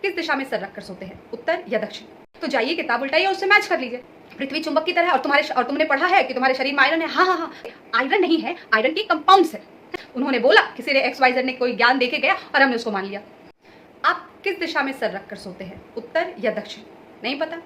किस दिशा में सर रखकर सोते हैं, उत्तर या दक्षिण? तो जाइए किताब उल्टाइए और उससे मैच कर लीजिए। पृथ्वी चुंबक की तरह है और तुमने पढ़ा है कि तुम्हारे शरीर में आयरन है। हाँ हाँ हाँ, आयरन नहीं है, आयरन के कंपाउंड्स है। उन्होंने बोला, किसी ने XYZ ने कोई ज्ञान देके गया और हमने उसको मान लिया। आप किस दिशा में सर रखकर सोते हैं, उत्तर या दक्षिण? नहीं पता?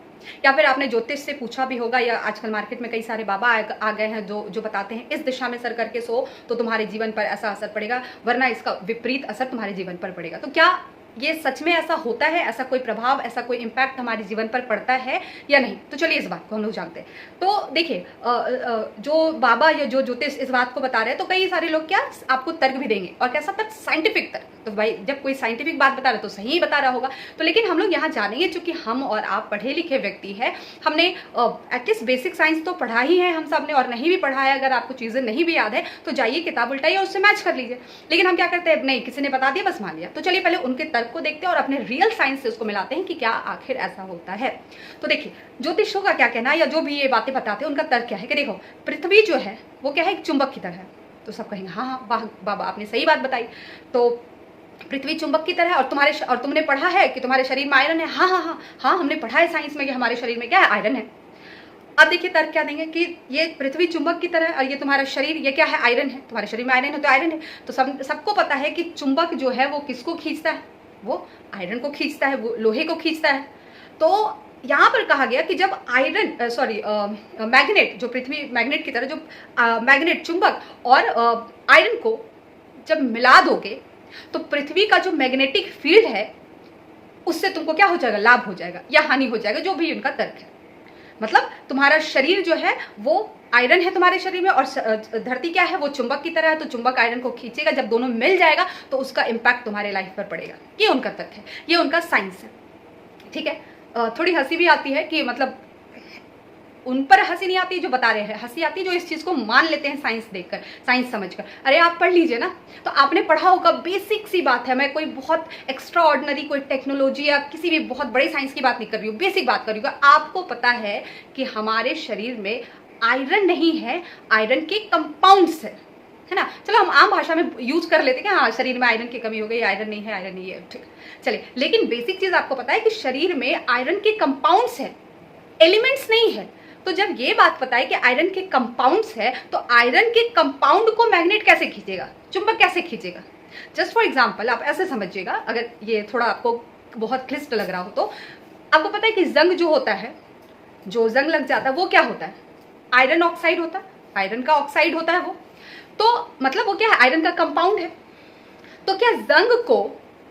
या फिर आपने ज्योतिष से पूछा भी होगा, या आजकल मार्केट में कई सारे बाबा आ गए हैं जो बताते हैं इस दिशा में सर करके सो तो तुम्हारे जीवन पर ऐसा असर पड़ेगा, वरना इसका विपरीत असर तुम्हारे जीवन पर पड़ेगा। तो क्या ये सच में ऐसा होता है? ऐसा कोई प्रभाव, ऐसा कोई इम्पैक्ट हमारे जीवन पर पड़ता है या नहीं? तो चलिए इस बात को हम लोग जानते हैं। तो देखिए, जो बाबा या जो ज्योतिष इस बात को बता रहे हैं, तो कई सारे लोग क्या आपको तर्क भी देंगे, और कैसा तर्क? साइंटिफिक तर्क। तो भाई जब कोई साइंटिफिक बात बता रहा है तो सही ही बता रहा होगा। तो लेकिन हम लोग यहाँ जानेंगे, चूंकि हम और आप पढ़े लिखे व्यक्ति हैं, हमने एटलीस्ट बेसिक साइंस तो पढ़ा ही है हम सब ने, और नहीं भी पढ़ा है अगर आपको चीज़ें नहीं भी याद है तो जाइए किताब उल्टाइए और उससे मैच कर लीजिए। लेकिन हम क्या करते हैं, नहीं किसी ने बता दिया बस मान लिया। तो चलिए पहले उनके तर्क को देखते हैं और अपने रियल साइंस से उसको मिलाते हैं कि क्या आखिर ऐसा होता है। तो देखिए, ज्योतिषों का क्या कहना है, या जो भी ये बातें बताते हैं उनका तर्क क्या है कि देखो, पृथ्वी जो है वो क्या है, एक चुंबक की तरह है। तो सब कहेंगे हाँ हाँ वाह बाबा आपने सही बात बताई। तो पृथ्वी चुंबक की तरह है और तुमने पढ़ा है कि तुम्हारे शरीर में आयरन है। हाँ हाँ हाँ हाँ, हमने पढ़ा है साइंस में कि हमारे शरीर में क्या है, आयरन है। अब देखिए तर्क क्या देंगे कि ये पृथ्वी चुंबक की तरह है और ये तुम्हारा शरीर, ये क्या है, आयरन है। तुम्हारे शरीर में आयरन है तो आयरन है। तो सबको पता है कि चुंबक जो है वो किसको खींचता है, वो आयरन को खींचता है, वो लोहे को खींचता है। तो यहाँ पर कहा गया कि जब मैग्नेट, जो पृथ्वी मैग्नेट की तरह, जो मैग्नेट चुंबक और आयरन को जब मिला दोगे तो पृथ्वी का जो मैग्नेटिक फील्ड है उससे तुमको क्या हो जाएगा, लाभ हो जाएगा या हानि हो जाएगा, जो भी उनका तर्क है। मतलब तुम्हारा शरीर जो है वो आयरन है तुम्हारे शरीर में, और धरती क्या है, वो चुंबक की तरह है। तो चुंबक आयरन को खींचेगा, जब दोनों मिल जाएगा तो उसका इम्पैक्ट तुम्हारे लाइफ पर पड़ेगा। ये उनका तर्क है, ये उनका साइंस है। ठीक है, थोड़ी हंसी भी आती है कि मतलब उन पर हंसी नहीं आती जो बता रहे हैं, हंसी आती है जो इस चीज को मान लेते हैं साइंस देखकर, साइंस समझकर। अरे आप पढ़ लीजिए ना, तो आपने पढ़ा होगा, बेसिक सी बात है। मैं कोई बहुत एक्स्ट्रा ऑर्डिनरी कोई टेक्नोलॉजी या किसी भी बहुत बड़े साइंस की बात नहीं कर रही हूँ, बेसिक बात कर रही हूँ। आपको पता है कि हमारे शरीर में आयरन नहीं है, आयरन के कंपाउंड्स है ना। चलो हम आम भाषा में यूज कर लेते हैं कि हाँ शरीर में आयरन की कमी हो गई, आयरन नहीं है, आयरन नहीं है, ठीक। चलिए, लेकिन बेसिक चीज आपको पता है कि शरीर में आयरन के कंपाउंड्स है, एलिमेंट्स नहीं है। तो जब ये बात पता है कि आयरन के कंपाउंड्स है, तो आयरन के कंपाउंड को मैग्नेट कैसे खींचेगा, चुंबक कैसे खींचेगा? जस्ट फॉर एग्जांपल आप ऐसे समझिएगा, अगर ये थोड़ा आपको बहुत क्लिष्ट लग रहा हो तो आपको पता है कि जंग जो होता है, जो जंग लग जाता है वो क्या होता है, आयरन ऑक्साइड होता है, आयरन का ऑक्साइड होता है वो। तो मतलब वो क्या है, आयरन का कंपाउंड है। तो क्या जंग को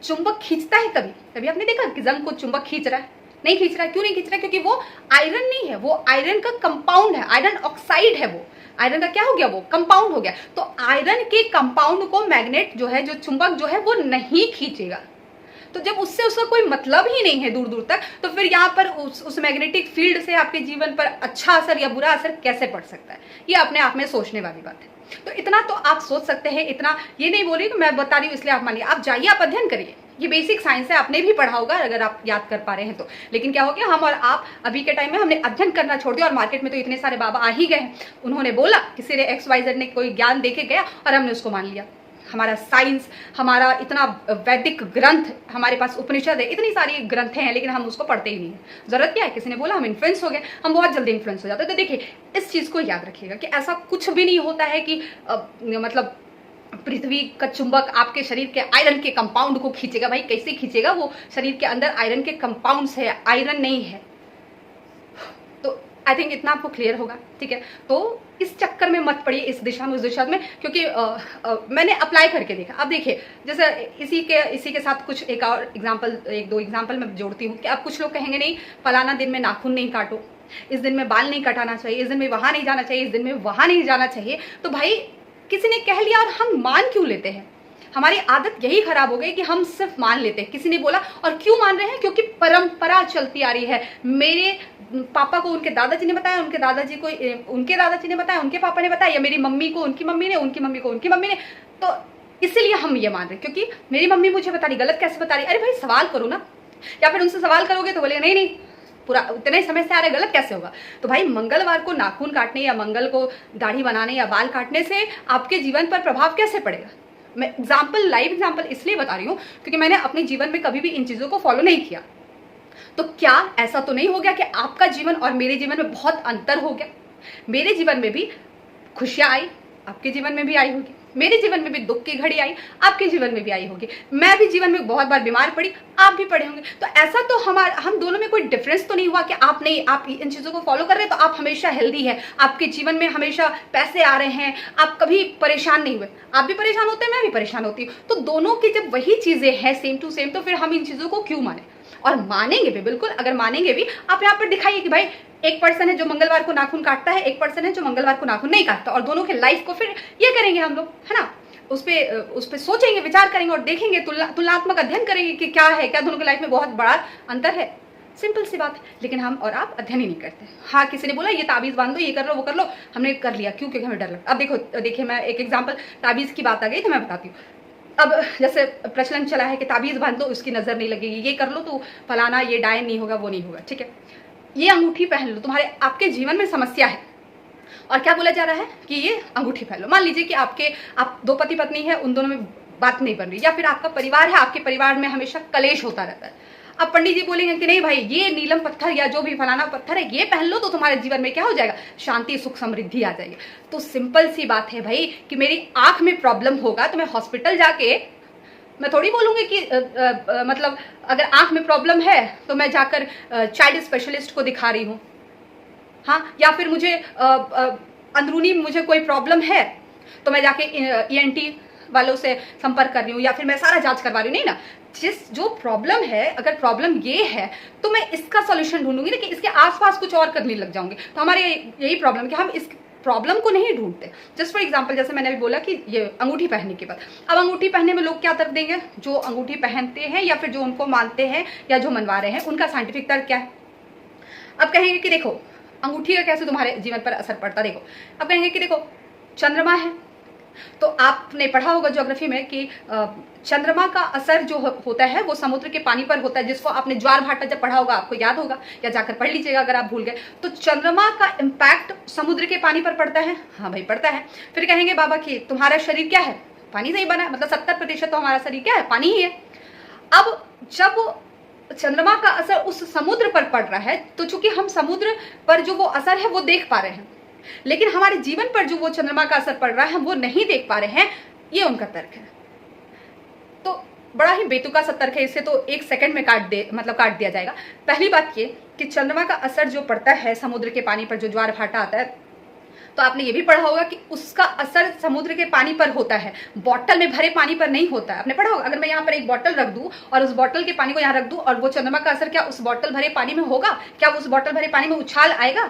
चुंबक खींचता है? कभी कभी आपने देखा कि जंग को चुंबक खींच रहा है? नहीं खींच रहा है। क्यों नहीं खींच रहा है? क्योंकि वो आयरन नहीं है, वो आयरन का कंपाउंड है, आयरन ऑक्साइड है। वो आयरन का क्या हो गया, वो कंपाउंड हो गया। तो आयरन के कंपाउंड को मैग्नेट जो है, जो चुंबक जो है, वो नहीं खींचेगा। तो जब उससे उसका कोई मतलब ही नहीं है दूर दूर तक, तो फिर यहाँ पर उस मैग्नेटिक फील्ड से आपके जीवन पर अच्छा असर या बुरा असर कैसे पड़ सकता है? ये अपने आप में सोचने वाली बात है। तो इतना तो आप सोच सकते हैं, इतना ये नहीं बोल रही कि मैं बता रही हूँ इसलिए आप मानिए। आप जाइए, आप अध्ययन करिए, ये बेसिक साइंस है, आपने भी पढ़ा होगा अगर आप याद कर पा रहे हैं तो। लेकिन क्या हो गया, हम और आप अभी के टाइम में हमने अध्ययन करना छोड़ दिया, और मार्केट में तो इतने सारे बाबा आ ही गए हैं। उन्होंने बोला, किसी ने XYZ ने कोई ज्ञान देके गया और हमने उसको मान लिया। हमारा साइंस, हमारा इतना वैदिक ग्रंथ, हमारे पास उपनिषद है, इतनी सारी ग्रंथें हैं, लेकिन हम उसको पढ़ते ही नहीं है। जरूरत क्या है, किसी ने बोला हम इन्फ्लुएंस हो गए, हम बहुत जल्दी इन्फ्लुएंस हो जाते हैं। तो देखिए, इस चीज को याद रखिएगा कि ऐसा कुछ भी नहीं होता है कि मतलब पृथ्वी का चुंबक आपके शरीर के आयरन के कंपाउंड को खींचेगा। भाई कैसे खींचेगा, वो शरीर के अंदर आयरन के कंपाउंड्स है, आयरन नहीं है। तो आई थिंक इतना आपको क्लियर होगा, ठीक है। तो इस चक्कर में मत पड़िए, इस दिशा में उस दिशा में, क्योंकि मैंने अप्लाई करके देखा। अब देखिए, जैसे इसी के साथ कुछ एक दो एग्जाम्पल मैं जोड़ती हूँ कि अब कुछ लोग कहेंगे नहीं फलाना दिन में नाखून नहीं काटो, इस दिन में बाल नहीं कटाना चाहिए, इस दिन में वहां नहीं जाना चाहिए, इस दिन में वहां नहीं जाना चाहिए। तो भाई किसी ने कह लिया और हम मान क्यों लेते हैं? हमारी आदत यही खराब हो गई कि हम सिर्फ मान लेते हैं। किसी ने बोला, और क्यों मान रहे हैं? क्योंकि परंपरा चलती आ रही है। मेरे पापा को उनके दादाजी ने बताया, उनके दादाजी को उनके दादाजी ने बताया, उनके पापा ने बताया, या मेरी मम्मी को उनकी मम्मी ने, उनकी मम्मी को उनकी मम्मी ने। तो इसीलिए हम ये मान रहे हैं, क्योंकि मेरी मम्मी मुझे बता रही, गलत कैसे बता रही? अरे भाई सवाल करो ना। या फिर उनसे सवाल करोगे तो बोलेगा नहीं नहीं पूरा उतने समय से आ रहा है, गलत कैसे होगा? तो भाई मंगलवार को नाखून काटने या मंगल को दाढ़ी बनाने या बाल काटने से आपके जीवन पर प्रभाव कैसे पड़ेगा? मैं लाइव एग्जाम्पल इसलिए बता रही हूँ क्योंकि मैंने अपने जीवन में कभी भी इन चीज़ों को फॉलो नहीं किया। तो क्या ऐसा तो नहीं हो गया कि आपका जीवन और मेरे जीवन में बहुत अंतर हो गया? मेरे जीवन में भी खुशियाँ आई, आपके जीवन में भी आई होगी। मेरे जीवन में भी दुख की घड़ी आई, आपके जीवन में भी आई होगी। मैं भी जीवन में बहुत बार बीमार पड़ी, आप भी पड़े होंगे। तो ऐसा तो हम दोनों में कोई डिफरेंस तो नहीं हुआ कि आप नहीं, आप इन चीज़ों को फॉलो कर रहे हैं तो आप हमेशा हेल्दी है, आपके जीवन में हमेशा पैसे आ रहे हैं, आप कभी परेशान नहीं हुए। आप भी परेशान होते हैं, मैं भी परेशान होती हूँ। तो दोनों की जब वही चीज़ें हैं सेम टू सेम, तो फिर हम इन चीज़ों को क्यों माने? और मानेंगे भी, बिल्कुल अगर मानेंगे भी, आप यहाँ पर दिखाइए कि भाई एक पर्सन है जो मंगलवार को नाखून काटता है, एक पर्सन है जो मंगलवार को नाखून नहीं काटता, और दोनों के लाइफ को फिर ये करेंगे हम लोग, है ना, उस पे सोचेंगे, विचार करेंगे और देखेंगे, तुलनात्मक अध्ययन करेंगे कि क्या है, क्या दोनों के लाइफ में बहुत बड़ा अंतर है। सिंपल सी बात है। लेकिन हम और आप अध्ययन ही नहीं करते। हाँ, किसी ने बोला ये ताबीज बांध दो, ये कर लो, वो कर लो, हमने कर लिया। क्यों? क्योंकि हमें डर लगता। अब देखिए मैं एक एग्जाम्पल, ताबीज की बात आ गई तो मैं बताती हूँ। अब जैसे प्रचलन चला है कि ताबीज बांध दो, उसकी नजर नहीं लगेगी, ये कर लो तो फलाना, ये डायन नहीं होगा, वो नहीं होगा, ठीक है। ये अंगूठी पहन लो, तुम्हारे आपके जीवन में समस्या है, और क्या बोला जा रहा है कि ये अंगूठी पहन लो। मान लीजिए कि आप दो पति पत्नी है, उन दोनों में बात नहीं बन रही, या फिर आपका परिवार है, आपके परिवार में हमेशा कलेश होता रहता है। अब पंडित जी बोलेंगे कि नहीं भाई, ये नीलम पत्थर या जो भी फलाना पत्थर है ये पहन लो तो तुम्हारे जीवन में क्या हो जाएगा, शांति, सुख, समृद्धि आ जाएगी। तो सिंपल सी बात है भाई कि मेरी आंख में प्रॉब्लम होगा तो मैं हॉस्पिटल जाके, मैं थोड़ी बोलूँगी कि मतलब अगर आंख में प्रॉब्लम है तो मैं जाकर चाइल्ड स्पेशलिस्ट को दिखा रही हूँ, हाँ, या फिर मुझे अंदरूनी मुझे कोई प्रॉब्लम है तो मैं जाके ENT वालों से संपर्क कर रही हूँ, या फिर मैं सारा जांच करवा रही हूँ। नहीं ना, जो प्रॉब्लम है, अगर प्रॉब्लम ये है तो मैं इसका सॉल्यूशन ढूंढूंगी ना, कि इसके आसपास कुछ और करने लग जाऊंगी। तो हमारे यही प्रॉब्लम कि हम इस प्रॉब्लम को नहीं ढूंढते। जस्ट फॉर एग्जाम्पल, जैसे मैंने अभी बोला कि ये अंगूठी पहनने के बाद, अब अंगूठी पहनने में लोग क्या तर्क देंगे? जो अंगूठी पहनते हैं या फिर जो उनको मानते हैं या जो मनवा रहे हैं, उनका साइंटिफिक तर्क क्या है? अब कहेंगे कि देखो अंगूठी का कैसे तुम्हारे जीवन पर असर पड़ता। देखो, अब कहेंगे कि देखो चंद्रमा है, तो आपने पढ़ा होगा ज्योग्राफी में कि चंद्रमा का असर जो होता है वो समुद्र के पानी पर होता है, जिसको आपने ज्वार भाटा जब पढ़ा होगा आपको याद होगा, या जाकर पढ़ लीजिएगा अगर आप भूल गए। तो चंद्रमा का इम्पैक्ट समुद्र के पानी पर पड़ता है। हाँ भाई, पड़ता है। फिर कहेंगे बाबा कि तुम्हारा शरीर क्या है, पानी से ही बना है, मतलब 70% तो हमारा शरीर क्या है, पानी ही है। अब जब चंद्रमा का असर उस समुद्र पर पड़ रहा है, तो चूंकि हम समुद्र पर जो वो असर है वो देख पा रहे हैं, लेकिन हमारे जीवन पर जो वो चंद्रमा का असर पड़ रहा है हम वो नहीं देख पा रहे हैं। ये उनका तर्क है। तो बड़ा ही बेतुका सा तर्क है, इससे तो 1 सेकंड में काट दिया जाएगा। पहली बात ये कि चंद्रमा का असर जो पड़ता है समुद्र के पानी पर, जो ज्वार भाटा आता है, तो आपने ये भी पढ़ा होगा कि उसका असर समुद्र के पानी पर होता है, बॉटल में भरे पानी पर नहीं होता है। आपने पढ़ा होगा, अगर मैं यहाँ पर एक बॉटल रख दूं और उस बॉटल के पानी को यहाँ रख दूं, और वो चंद्रमा का असर क्या उस बॉटल भरे पानी में होगा? क्या उस बॉटल भरे पानी में उछाल आएगा?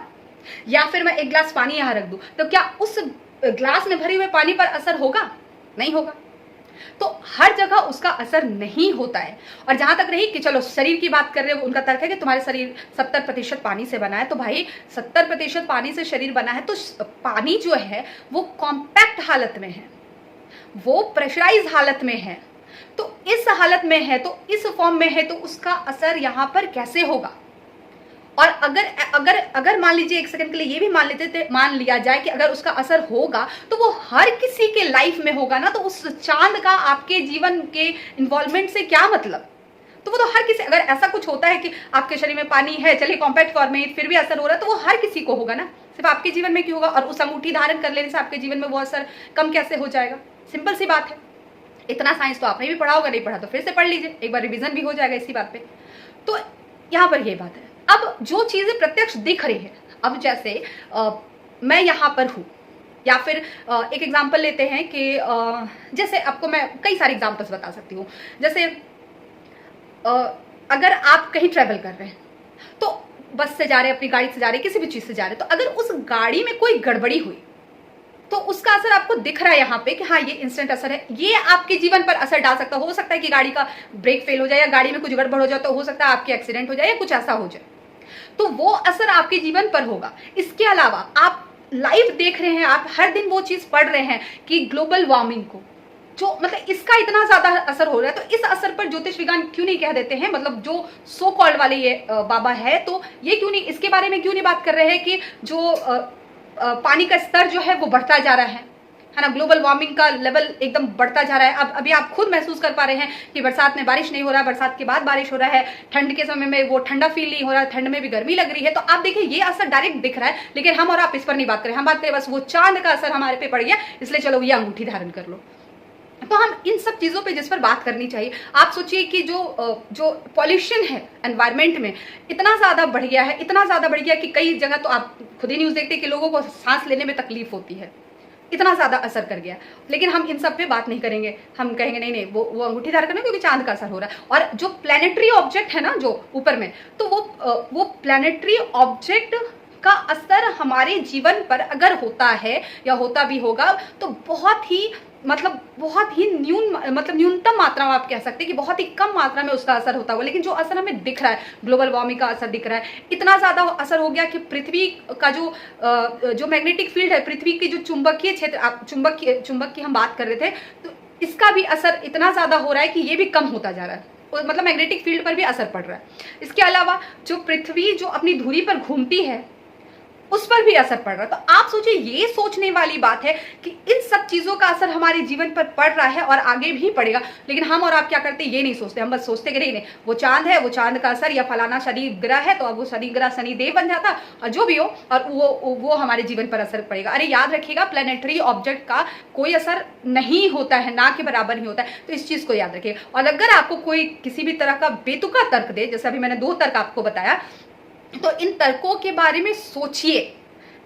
या फिर मैं एक ग्लास पानी यहाँ रख दूं, तो क्या उस ग्लास में भरे हुए पानी पर असर होगा? नहीं होगा। तो हर जगह उसका असर नहीं होता है। और जहां तक रही कि चलो शरीर की बात कर रहे हो, उनका तर्क है कि तुम्हारे शरीर 70% पानी से बना है। तो भाई 70% पानी से शरीर बना है, तो पानी जो है वो कॉम्पैक्ट हालत में है, वो प्रेशराइज हालत में है। तो इस हालत में है, तो इस फॉर्म में है, तो उसका असर यहां पर कैसे होगा? और अगर मान लीजिए 1 सेकंड के लिए ये भी मान लिया जाए कि अगर उसका असर होगा तो वो हर किसी के लाइफ में होगा ना, तो उस चांद का आपके जीवन के इन्वॉल्वमेंट से क्या मतलब? तो वो तो हर किसी, अगर ऐसा कुछ होता है कि आपके शरीर में पानी है, चलिए कॉम्पैक्ट फॉर्म में, फिर भी असर हो रहा है, तो वो हर किसी को होगा ना, सिर्फ आपके जीवन में क्यों होगा? और उस अंगूठी धारण कर लेने से आपके जीवन में वो असर कम कैसे हो जाएगा? सिंपल सी बात है। इतना साइंस तो आपने भी पढ़ा होगा, नहीं पढ़ा तो फिर से पढ़ लीजिए, एक बार रिविजन भी हो जाएगा इसी बात पे। तो यहाँ पर ये बात है। अब जो चीजें प्रत्यक्ष दिख रही है, अब जैसे मैं यहाँ पर हूँ, या फिर एक एग्जाम्पल लेते हैं कि जैसे आपको मैं कई सारे एग्जाम्पल्स बता सकती हूँ। जैसे अगर आप कहीं ट्रेवल कर रहे हैं, तो बस से जा रहे हैं, अपनी गाड़ी से जा रहे हैं, किसी भी चीज से जा रहे हैं, तो अगर उस गाड़ी में कोई गड़बड़ी हुई तो उसका असर आपको दिख रहा है यहाँ पे कि हाँ ये इंस्टेंट असर है, ये आपके जीवन पर असर डाल सकता है। हो सकता है कि गाड़ी का ब्रेक फेल हो जाए, या गाड़ी में कुछ गड़बड़ हो जाए, तो हो सकता है आपके एक्सीडेंट हो जाए या कुछ ऐसा हो जाए, तो वो असर आपके जीवन पर होगा। इसके अलावा आप लाइव देख रहे हैं, आप हर दिन वो चीज पढ़ रहे हैं कि ग्लोबल वार्मिंग को, जो मतलब इसका इतना ज्यादा असर हो रहा है, तो इस असर पर ज्योतिष विज्ञान क्यों नहीं कह देते हैं, मतलब जो सो कॉल्ड वाले ये बाबा है, तो ये क्यों नहीं, इसके बारे में क्यों नहीं बात कर रहे हैं कि जो पानी का स्तर जो है वो बढ़ता जा रहा है है ना। ग्लोबल वार्मिंग का लेवल एकदम बढ़ता जा रहा है। अब अभी आप खुद महसूस कर पा रहे हैं कि बरसात में बारिश नहीं हो रहा, बरसात के बाद बारिश हो रहा है, ठंड के समय में वो ठंडा फील नहीं हो रहा, ठंड में भी गर्मी लग रही है। तो आप देखिए ये असर डायरेक्ट दिख रहा है, लेकिन हम और आप इस पर नहीं बात करें, हम बात करें बस वो चांद का असर हमारे पे पड़ गया, इसलिए चलो ये अंगूठी धारण कर लो। तो हम इन सब चीज़ों पे जिस पर बात करनी चाहिए। आप सोचिए कि जो पॉल्यूशन है एनवायरनमेंट में इतना ज़्यादा बढ़ गया है, इतना ज़्यादा बढ़ गया कि कई जगह तो आप खुद ही न्यूज़ देखते हैं कि लोगों को सांस लेने में तकलीफ होती है, इतना ज़्यादा असर कर गया। लेकिन हम इन सब पे बात नहीं करेंगे, हम कहेंगे नहीं वो अंगूठी धारण करना क्योंकि चांद का असर हो रहा है। और जो प्लैनेटरी ऑब्जेक्ट है ना जो ऊपर में, तो वो प्लैनेटरी ऑब्जेक्ट का असर हमारे जीवन पर अगर होता है या होता भी होगा तो बहुत ही न्यूनतम मात्रा में, आप कह सकते हैं कि बहुत ही कम मात्रा में उसका असर होता होगा। लेकिन जो असर हमें दिख रहा है, ग्लोबल वार्मिंग का असर दिख रहा है, इतना ज़्यादा असर हो गया कि पृथ्वी का जो मैग्नेटिक फील्ड है, पृथ्वी की जो चुंबकीय क्षेत्र, आप चुंबक की हम बात कर रहे थे, तो इसका भी असर इतना ज़्यादा हो रहा है कि ये भी कम होता जा रहा है, मतलब मैग्नेटिक फील्ड पर भी असर पड़ रहा है। इसके अलावा जो पृथ्वी जो अपनी धुरी पर घूमती है उस पर भी असर पड़ रहा है। तो आप सोचिए, ये सोचने वाली बात है कि इन सब चीज़ों का असर हमारे जीवन पर पड़ रहा है और आगे भी पड़ेगा। लेकिन हम और आप क्या करते हैं, ये नहीं सोचते। हम बस सोचते कि नहीं वो चांद है, वो चांद का असर, या फलाना शनि ग्रह है तो अब वो शनि ग्रह शनिदेव बन जाता, और जो भी हो, और वो हमारे जीवन पर असर पड़ेगा। अरे याद रखिएगा, प्लैनेटरी ऑब्जेक्ट का कोई असर नहीं होता है, ना के बराबर ही होता है। तो इस चीज़ को याद रखिएगा। और अगर आपको कोई किसी भी तरह का बेतुका तर्क दे, जैसे अभी मैंने 2 तर्क आपको बताया, तो इन तर्कों के बारे में सोचिए।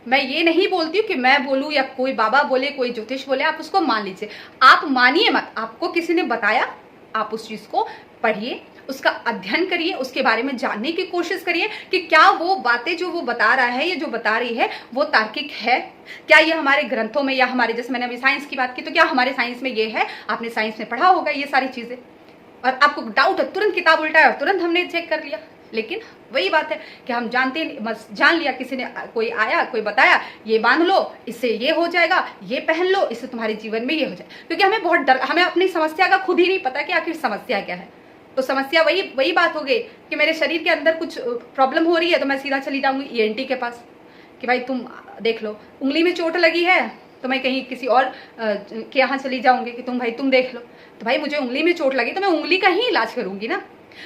मैं ये नहीं बोलती हूँ कि मैं बोलूँ या कोई बाबा बोले, कोई ज्योतिष बोले, आप उसको मान लीजिए। आप मानिए मत, आपको किसी ने बताया, आप उस चीज़ को पढ़िए, उसका अध्ययन करिए, उसके बारे में जानने की कोशिश करिए कि क्या वो बातें जो वो बता रहा है या जो बता रही है वो तार्किक है, क्या ये हमारे ग्रंथों में, या हमारे, जैसे मैंने अभी साइंस की बात की, तो क्या हमारे साइंस में ये है। आपने साइंस में पढ़ा होगा ये सारी चीज़ें, और आपको डाउट है, तुरंत किताब उल्टाया और तुरंत हमने चेक कर लिया। लेकिन वही बात है कि हम जानते, बस जान लिया, किसी ने, कोई आया, कोई बताया, ये बांध लो, इससे ये हो जाएगा, ये पहन लो, इससे तुम्हारे जीवन में ये हो जाए। क्योंकि हमें बहुत डर, हमें अपनी समस्या का खुद ही नहीं पता कि आखिर समस्या क्या है। तो समस्या वही बात हो गई कि मेरे शरीर के अंदर कुछ प्रॉब्लम हो रही है, तो मैं सीधा चली जाऊंगी ENT के पास कि भाई तुम देख लो। उंगली में चोट लगी है तो मैं कहीं किसी और के यहाँ चली जाऊंगी कि तुम देख लो। तो भाई मुझे उंगली में चोट लगी तो मैं उंगली का ही इलाज करूंगी ना।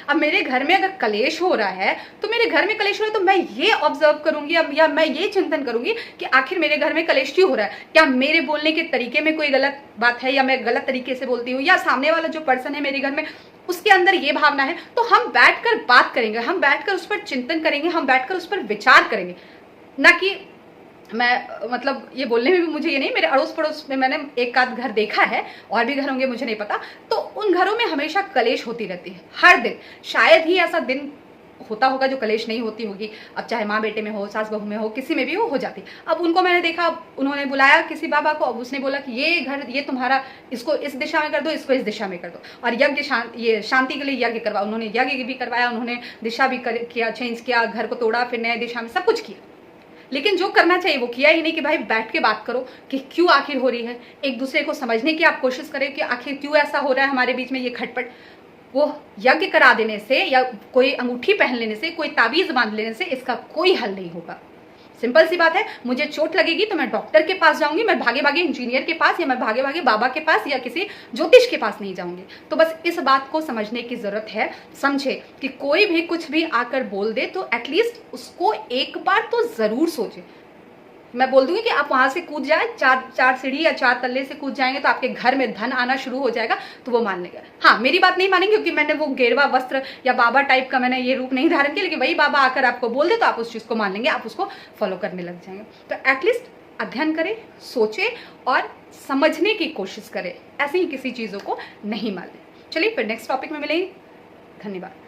अब मेरे घर में अगर कलेश हो रहा है, तो मेरे घर में कलेश हो रहा है, तो मैं ये ऑब्जर्व करूंगी या मैं ये चिंतन करूंगी कि आखिर मेरे घर में कलेश क्यों हो रहा है। क्या मेरे बोलने के तरीके में कोई गलत बात है, या मैं गलत तरीके से बोलती हूँ, या सामने वाला जो पर्सन है मेरे घर में उसके अंदर ये भावना है। तो हम बैठकर बात करेंगे, हम बैठकर उस पर चिंतन करेंगे, हम बैठकर उस पर विचार करेंगे। ना कि मैं, मतलब ये बोलने में भी मुझे ये नहीं, मेरे अड़ोस पड़ोस में मैंने एक आध घर देखा है, और भी घर होंगे मुझे नहीं पता, तो उन घरों में हमेशा कलेश होती रहती है हर दिन। शायद ही ऐसा दिन होता होगा जो कलेश नहीं होती होगी। अब चाहे माँ बेटे में हो, सास बहू में हो, किसी में भी वो हो जाती। अब उनको मैंने देखा, उन्होंने बुलाया किसी बाबा को, अब उसने बोला कि ये घर, ये तुम्हारा, इसको इस दिशा में कर दो, इसको इस दिशा में कर दो, और यज्ञ ये शांति के लिए यज्ञ करवाया। उन्होंने यज्ञ भी करवाया, उन्होंने दिशा भी किया, चेंज किया, घर को तोड़ा, फिर नए दिशा में सब कुछ किया। लेकिन जो करना चाहिए वो किया ही नहीं कि भाई बैठ के बात करो कि क्यों आखिर हो रही है, एक दूसरे को समझने की आप कोशिश करें कि आखिर क्यों ऐसा हो रहा है हमारे बीच में ये खटपट। वो यज्ञ करा देने से या कोई अंगूठी पहन लेने से, कोई ताबीज बांध लेने से इसका कोई हल नहीं होगा। सिंपल सी बात है, मुझे चोट लगेगी तो मैं डॉक्टर के पास जाऊंगी, मैं भागे भागे इंजीनियर के पास, या मैं भागे भागे बाबा के पास या किसी ज्योतिष के पास नहीं जाऊंगी। तो बस इस बात को समझने की जरूरत है। समझे कि कोई भी कुछ भी आकर बोल दे तो एटलीस्ट उसको एक बार तो जरूर सोचे। मैं बोल दूंगी कि आप वहां से कूद जाए, चार सीढ़ी या 4 तल्ले से कूद जाएंगे तो आपके घर में धन आना शुरू हो जाएगा, तो वो मान लेगा। हाँ, मेरी बात नहीं मानेंगे क्योंकि मैंने वो गेरवा वस्त्र या बाबा टाइप का मैंने ये रूप नहीं धारण किया, लेकिन वही बाबा आकर आपको बोल दे तो आप उस चीज़ को मान लेंगे, आप उसको फॉलो करने लग जाएंगे। तो एटलीस्ट अध्ययन करें, सोचें और समझने की कोशिश करें, ऐसे ही किसी चीज़ों को नहीं मान लें। चलिए फिर नेक्स्ट टॉपिक में मिलेंगे। धन्यवाद।